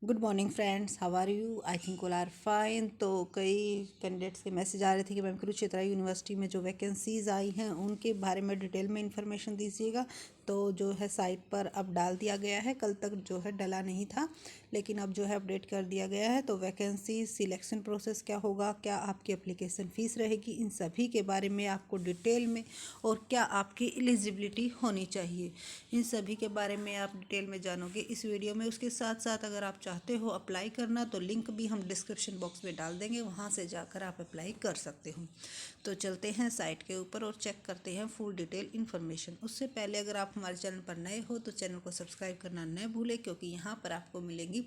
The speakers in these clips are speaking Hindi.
Good morning friends, how are you? I think all are fine. तो कई कैंडिडेट्स के मैसेज आ रहे थे कि मैम कुरुक्षेत्र यूनिवर्सिटी में जो वैकेंसीज़ आई हैं उनके बारे में डिटेल में इंफॉर्मेशन दीजिएगा। तो जो है साइट पर अब डाल दिया गया है, कल तक जो है डला नहीं था, लेकिन अब जो है अपडेट कर दिया गया है। तो वैकेंसी सिलेक्शन प्रोसेस क्या होगा, क्या आपकी एप्लीकेशन फ़ीस रहेगी, इन सभी के बारे में आपको डिटेल में, और क्या आपकी एलिजिबिलिटी होनी चाहिए, इन सभी के बारे में आप डिटेल में जानोगे इस वीडियो में। उसके साथ साथ अगर आप चाहते हो अप्लाई करना तो लिंक भी हम डिस्क्रिप्शन बॉक्स में डाल देंगे, वहाँ से जाकर आप अप्लाई कर सकते हो। तो चलते हैं साइट के ऊपर और चेक करते हैं फुल डिटेल इन्फॉर्मेशन। उससे पहले अगर आप हमारे चैनल पर नए हो तो चैनल को सब्सक्राइब करना न भूलें, क्योंकि यहाँ पर आपको मिलेंगी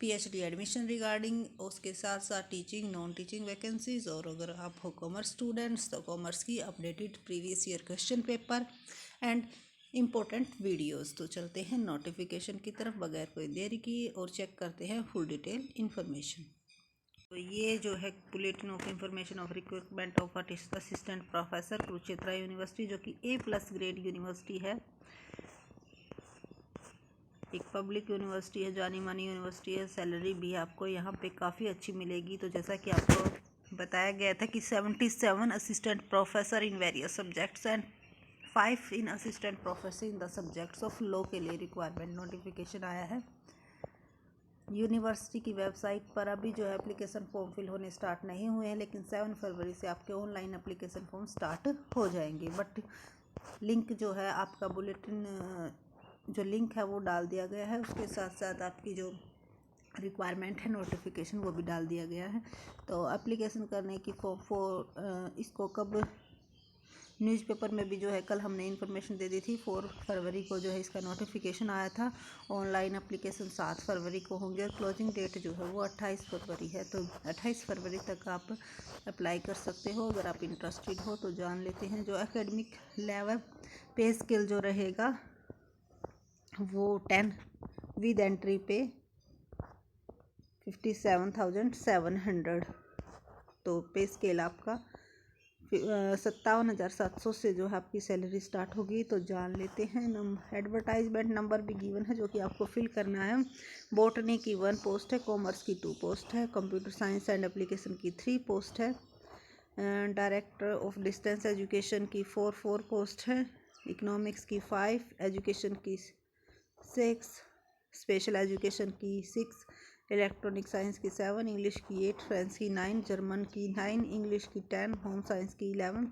पीएचडी एडमिशन रिगार्डिंग, उसके साथ साथ टीचिंग नॉन टीचिंग वैकेंसीज, और अगर आप हो कॉमर्स स्टूडेंट्स तो कॉमर्स की updated previous year question paper and important videos. तो चलते हैं नोटिफिकेशन की तरफ बगैर कोई देरी किए और चेक करते हैं फुल डिटेल इन्फॉर्मेशन। तो ये जो है bulletin of information of recruitment of assistant professor Kurukshetra university, जो कि A+ ग्रेड यूनिवर्सिटी है, एक पब्लिक यूनिवर्सिटी है, जानी मानी यूनिवर्सिटी है। सैलरी भी आपको यहाँ पे काफ़ी अच्छी मिलेगी। तो जैसा कि आपको बताया गया था कि 77 assistant professor in various subjects and 5 in assistant professor in the subjects of law के लिए रिक्वायरमेंट नोटिफिकेशन आया है। यूनिवर्सिटी की वेबसाइट पर अभी जो है एप्लीकेशन फॉर्म फिल होने स्टार्ट नहीं हुए हैं, लेकिन 7 फरवरी से आपके ऑनलाइन एप्लीकेशन फॉर्म स्टार्ट हो जाएंगे। बट लिंक जो है आपका बुलेटिन जो लिंक है वो डाल दिया गया है, उसके साथ साथ आपकी जो रिक्वायरमेंट है नोटिफिकेशन वो भी डाल दिया गया है। तो एप्लीकेशन करने की इसको कब न्यूज़पेपर में भी जो है कल हमने इन्फॉर्मेशन दे दी थी, 4 फरवरी को जो है इसका नोटिफिकेशन आया था। ऑनलाइन एप्लीकेशन 7 फरवरी को होंगे और क्लोजिंग डेट जो है वो 28 फरवरी है। तो 28 फरवरी तक आप अप्लाई कर सकते हो अगर आप इंटरेस्टेड हो। तो जान लेते हैं जो एकेडमिक लेवल पे स्केल जो रहेगा वो 10 विद एंट्री पे 57,700। तो पे स्केल आपका 57,700 से जो है आपकी सैलरी स्टार्ट होगी। तो जान लेते हैं। एडवर्टाइजमेंट नंबर भी गिवन है जो कि आपको फिल करना है। बॉटनी की 1 पोस्ट है, कॉमर्स की 2 पोस्ट है, कंप्यूटर साइंस एंड एप्लीकेशन की 3 पोस्ट है, डायरेक्टर ऑफ डिस्टेंस एजुकेशन की 4 पोस्ट है, इकोनॉमिक्स की 5, एजुकेशन की 6, स्पेशल एजुकेशन की 6, इलेक्ट्रॉनिक साइंस की 7, इंग्लिश की 8, फ्रेंच की 9, जर्मन की 9, इंग्लिश की 10, होम साइंस की 11,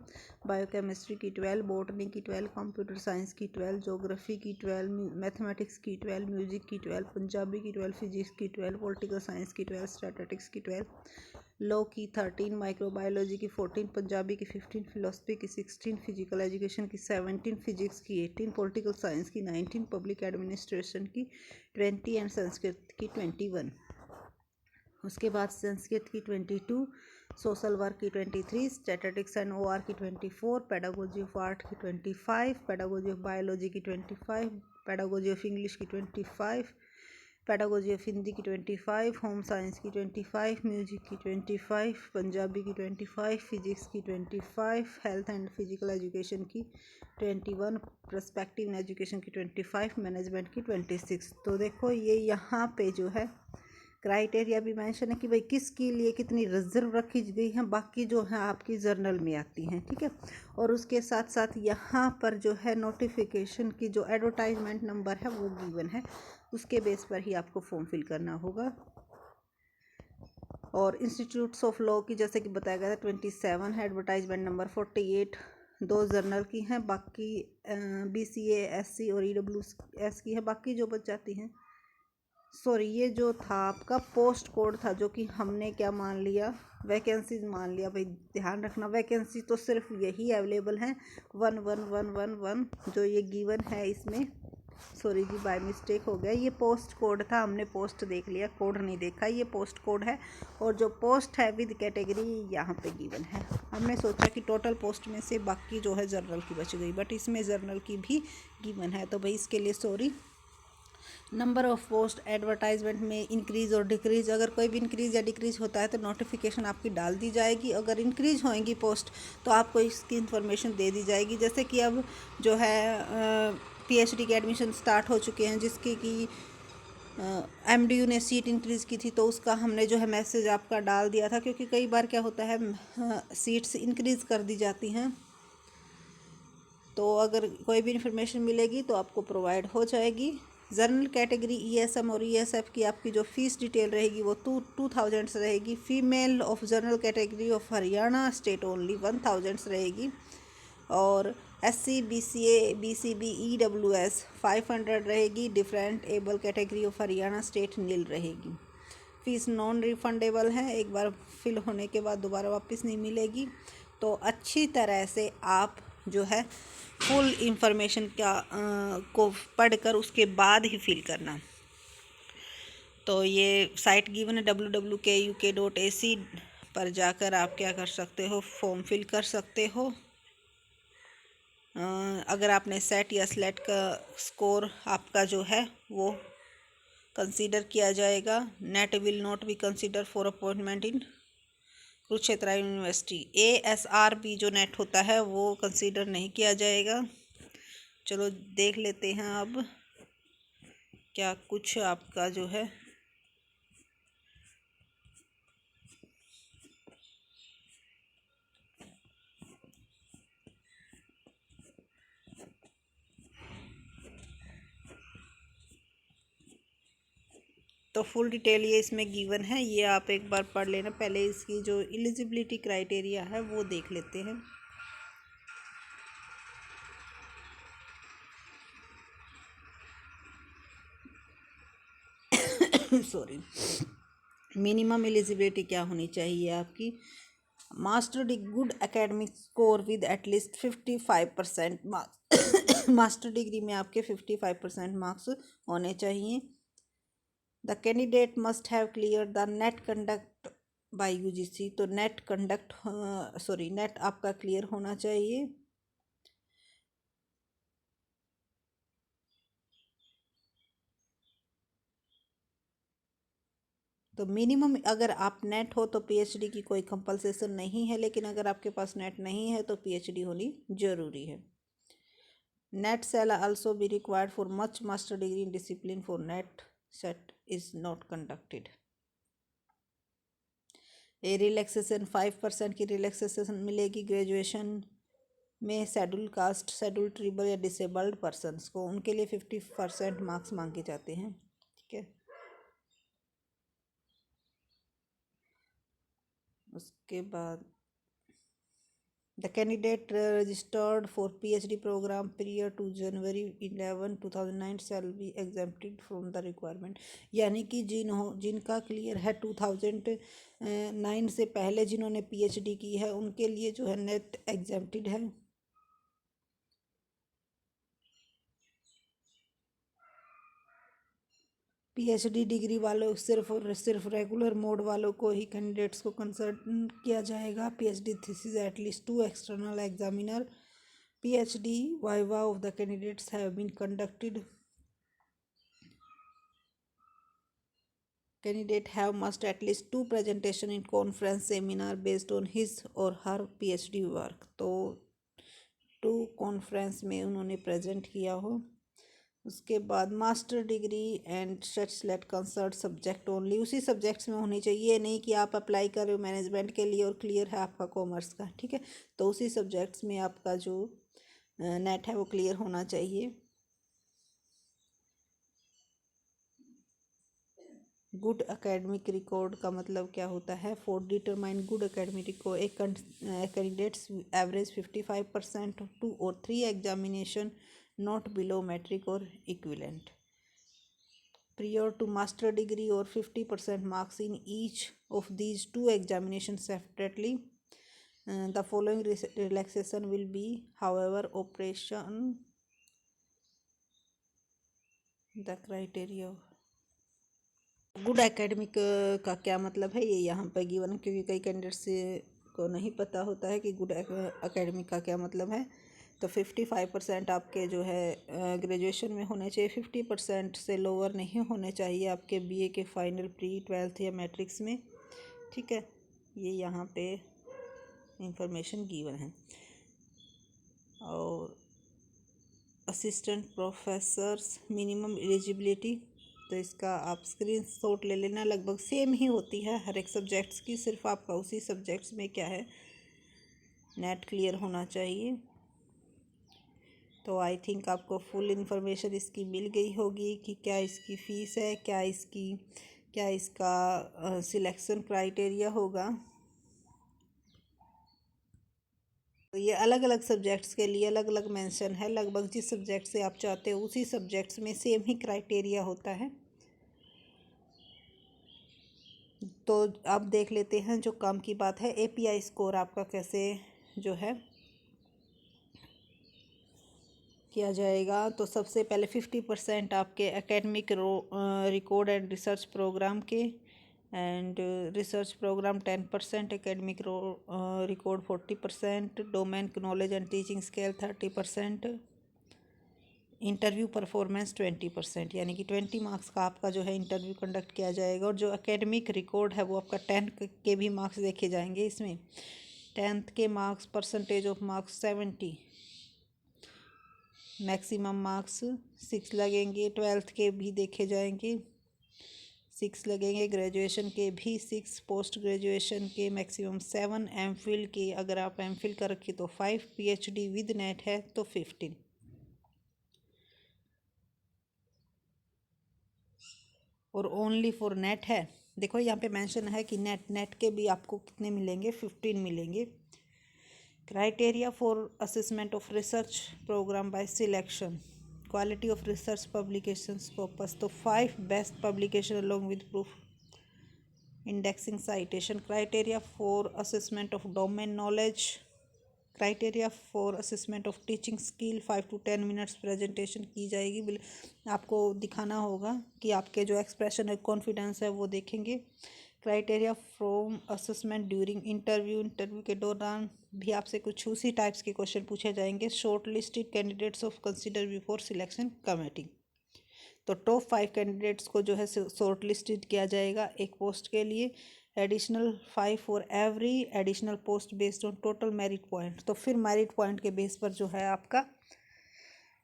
बायोकेमिस्ट्री की 12, बॉटनी की 12, कंप्यूटर साइंस की 12, ज्योग्राफी की 12, मैथमेटिक्स की 12, म्यूजिक की 12, पंजाबी की 12, फिजिक्स की 12, पॉलिटिकल साइंस की 12, स्टैटिस्टिक्स की 12, लॉ की 13, माइक्रोबायोलॉजी की 14, पंजाबी की 15, फिलोसफी की 16, फिजिकल एजुकेशन की 17, फिजिक्स की 18, पॉलिटिकल साइंस की 19, पब्लिक एडमिनिस्ट्रेशन की 20 एंड संस्कृत की 21। उसके बाद संस्कृत की 22, सोशल वर्क की 23, स्टैटिस्टिक्स एंड OR की 24, पेडागोजी ऑफ आर्ट की 25, पेडागोजी ऑफ बायोलॉजी की 25, पेडागोजी ऑफ इंग्लिश की 25, पेडागोजी ऑफ हिंदी की 25, होम साइंस की 25, म्यूजिक की 25, पंजाबी की 25, फिजिक्स की 25, हेल्थ एंड फिजिकल एजुकेशन की 21, पर्सपेक्टिव इन एजुकेशन की 25, मैनेजमेंट की 26। तो देखो ये यहाँ पे जो है क्राइटेरिया भी मेंशन है कि भाई किसके लिए कितनी रिजर्व रखी गई हैं, बाकी जो है आपकी जर्नल में आती हैं, ठीक है। और उसके साथ साथ यहाँ पर जो है नोटिफिकेशन की जो एडवर्टाइजमेंट नंबर है वो गिवन है, उसके बेस पर ही आपको फॉर्म फिल करना होगा। और इंस्टीट्यूट्स ऑफ लॉ की जैसे कि बताया गया था 27 है, एडवर्टाइजमेंट नंबर 48 2 जर्नल की हैं, बाकी BCA SC और EWS की है, बाकी जो बच जाती हैं। सॉरी, ये जो था आपका पोस्ट कोड था जो कि हमने क्या मान लिया, वैकेंसीज मान लिया। भाई ध्यान रखना वैकेंसी तो सिर्फ यही अवेलेबल हैं 11111 जो ये गिवन है इसमें। सॉरी जी, बाय मिस्टेक हो गया, ये पोस्ट कोड था, हमने पोस्ट देख लिया, कोड नहीं देखा। ये पोस्ट कोड है और जो पोस्ट है विद कैटेगरी यहाँ पे गिवन है। हमने सोचा कि टोटल पोस्ट में से बाकी जो है जर्नल की बच गई, बट इसमें जर्नल की भी गिवन है। तो भाई इसके लिए sorry. Number of post advertisement में इंक्रीज़ और डिक्रीज़, अगर कोई भी इंक्रीज़ या डिक्रीज़ होता है तो नोटिफिकेशन आपकी डाल दी जाएगी। अगर इंक्रीज़ होएंगी पोस्ट तो आपको इसकी इन्फॉर्मेशन दे दी जाएगी। जैसे कि अब जो है PhD के एडमिशन स्टार्ट हो चुके हैं, जिसकी कि एमडीयू ने सीट इंक्रीज़ की थी तो उसका हमने जो है मैसेज आपका डाल दिया था, क्योंकि कई बार क्या होता है सीट्स इंक्रीज़ कर दी जाती हैं, तो अगर कोई भी इंफॉर्मेशन मिलेगी तो आपको प्रोवाइड हो जाएगी। जनरल कैटेगरी ईएसएम और ईएसएफ की आपकी जो फीस डिटेल रहेगी वो 2000 रहेगी। Female of general category of Haryana state only 1000 रहेगी। और एससी बीसीए बीसीबी ईडब्ल्यूएस 500 रहेगी। Different able category of Haryana state nil रहेगी। फीस नॉन रिफंडेबल है, एक बार फिल होने के बाद दोबारा वापस नहीं मिलेगी। तो अच्छी तरह से आप जो है फुल इंफॉर्मेशन को पढ़कर उसके बाद ही फिल करना। तो ये साइट गिवन है www.kuk.ac पर जाकर आप क्या कर सकते हो, फॉर्म फिल कर सकते हो। अगर आपने सेट या स्लेट का स्कोर आपका जो है वो कंसीडर किया जाएगा। Net will not be consider for appointment in Kurukshetra university. ASRB जो नेट होता है वो कंसीडर नहीं किया जाएगा। चलो देख लेते हैं अब क्या कुछ आपका जो है तो फुल डिटेल ये इसमें गिवन है, ये आप एक बार पढ़ लेना। पहले इसकी जो एलिजिबिलिटी क्राइटेरिया है वो देख लेते हैं। सॉरी। मिनिमम एलिजिबिलिटी क्या होनी चाहिए आपकी? Master degree good academic score with at least 55% marks. Master degree में आपके 55% मार्क्स होने चाहिए। The candidate must have clear the net conduct bye UGC. तो नेट आपका क्लियर होना चाहिए। तो मिनिमम अगर आप नेट हो तो पीएचडी की कोई कंपलसेशन नहीं है, लेकिन अगर आपके पास नेट नहीं है तो पीएचडी होनी जरूरी है। Net shall also be required for much master degree in discipline for net set is not conducted। A relaxation 5% की रिलैक्सेशन मिलेगी ग्रेजुएशन में शेड्यूल कास्ट, शेड्यूल ट्रिबल या डिसेबल्ड पर्सनस को, उनके लिए 50% मार्क्स मांगे जाते हैं। ठीक है, उसके बाद the candidate registered for PhD program period to January 11, 2009 shall be exempted from the requirement. यानी कि जिनका क्लियर है 2009 से पहले जिन्होंने PhD की है उनके लिए जो है नेट एग्जेम्प्टेड है। PhD डिग्री वालों सिर्फ और सिर्फ रेगुलर मोड वालों को ही कैंडिडेट्स को कंसल्ट किया जाएगा। PhD thesis at least 2 external examiner PhD viva of the candidates have been conducted। Candidate have must at least 2 presentation in conference seminar based on his or her PhD work। तो 2 कॉन्फ्रेंस में उन्होंने प्रेजेंट किया हो। उसके बाद master degree and set concert subject only, उसी सब्जेक्ट्स में होनी चाहिए। ये नहीं कि आप अप्लाई कर रहे हो मैनेजमेंट के लिए और क्लियर है आपका कॉमर्स का, ठीक है, तो उसी सब्जेक्ट्स में आपका जो नेट है वो क्लियर होना चाहिए। गुड एकेडमिक रिकॉर्ड का मतलब क्या होता है? For determine good academic record एक कैंडिडेट्स एवरेज 55% 2 और 3 examination not below metric or equivalent prior to master degree or 50% marks in each of these 2 examinations separately। The following relaxation will be however operation the criteria। Good academic का क्या मतलब है ये यहाँ पर गिवन है, क्योंकि कई कैंडिडेट्स को नहीं पता होता है कि गुड एकेडमिक का क्या मतलब है। तो 55% आपके जो है ग्रेजुएशन में होने चाहिए, 50% से लोअर नहीं होने चाहिए आपके बीए के फाइनल प्री 12th या मैट्रिक्स में। ठीक है, ये यहाँ पे इंफॉर्मेशन गिवन है। और असिस्टेंट प्रोफेसर्स मिनिमम एलिजिबिलिटी तो इसका आप स्क्रीनशॉट ले लेना। लगभग सेम ही होती है हर एक सब्जेक्ट्स की, सिर्फ आपका उसी सब्जेक्ट्स में क्या है नेट क्लियर होना चाहिए। तो आई थिंक आपको फुल इंफॉर्मेशन इसकी मिल गई होगी कि क्या इसकी फ़ीस है, क्या इसका सिलेक्शन क्राइटेरिया होगा। तो ये अलग अलग सब्जेक्ट्स के लिए अलग अलग मेंशन है। लगभग जिस सब्जेक्ट से आप चाहते हो उसी सब्जेक्ट्स में सेम ही क्राइटेरिया होता है। तो आप देख लेते हैं जो काम की बात है, एपीआई स्कोर आपका कैसे जो है किया जाएगा। तो सबसे पहले 50% आपके academic record and research programme के, and research programme 10%, academic record 40%, domain knowledge and teaching skill 30%, interview performance 20%, यानी कि 20 मार्क्स का आपका जो है इंटरव्यू कंडक्ट किया जाएगा। और जो एकेडमिक रिकॉर्ड है वो आपका 10 के भी मार्क्स देखे जाएंगे इसमें। 10th के marks, percentage of marks 70, maximum marks 6 लगेंगे। 12th के भी देखे जाएंगे, 6 लगेंगे। ग्रेजुएशन के भी 6, पोस्ट ग्रेजुएशन के मैक्सिमम 7, एमफिल के अगर आप एमफिल कर रखी तो 5, पीएचडी विद नेट है तो 15। और ओनली फॉर नेट है। देखो यहाँ पे मेंशन है कि नेट के भी आपको कितने मिलेंगे, 15 मिलेंगे। Criteria for assessment of research program by selection, quality of research publication Scopus, तो 5 best publication along with proof indexing citation. Criteria for assessment of domain knowledge, criteria for assessment of teaching skill, 5 to 10 minutes presentation की जाएगी। आपको दिखाना होगा कि आपके जो एक्सप्रेशन है, कॉन्फिडेंस है, वो देखेंगे। Criteria from assessment during interview के दौरान भी आपसे कुछ उसी टाइप्स के क्वेश्चन पूछे जाएंगे। Short listed candidates of consider before selection committee, तो टॉप 5 कैंडिडेट्स को जो है शॉर्ट लिस्टेड किया जाएगा एक पोस्ट के लिए। Additional 5 for every additional post based on total merit point, तो फिर मेरिट पॉइंट के बेस पर जो है आपका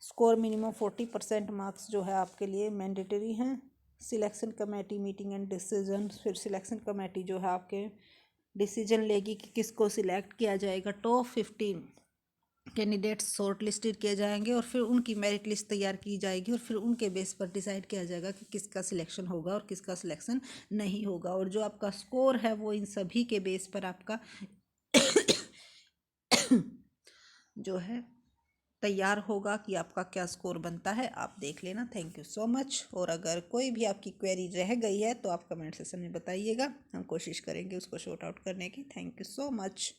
स्कोर मिनिमम 40% मार्क्स जो है आपके लिए मैंडेटरी हैं। Selection committee meeting and decision, फिर सिलेक्शन कमेटी जो है आपके डिसीजन लेगी कि किसको सिलेक्ट किया जाएगा। टॉप 15 कैंडिडेट्स शॉर्ट लिस्टेड किए जाएंगे और फिर उनकी मेरिट लिस्ट तैयार की जाएगी और फिर उनके बेस पर डिसाइड किया जाएगा कि किसका सिलेक्शन होगा और किसका सिलेक्शन नहीं होगा। और जो आपका स्कोर है वो इन सभी के बेस पर आपका जो है तैयार होगा कि आपका क्या स्कोर बनता है। आप देख लेना। Thank you so much. और अगर कोई भी आपकी क्वेरी रह गई है तो आप कमेंट सेक्शन में बताइएगा, हम कोशिश करेंगे उसको शॉर्ट आउट करने की। Thank you so much.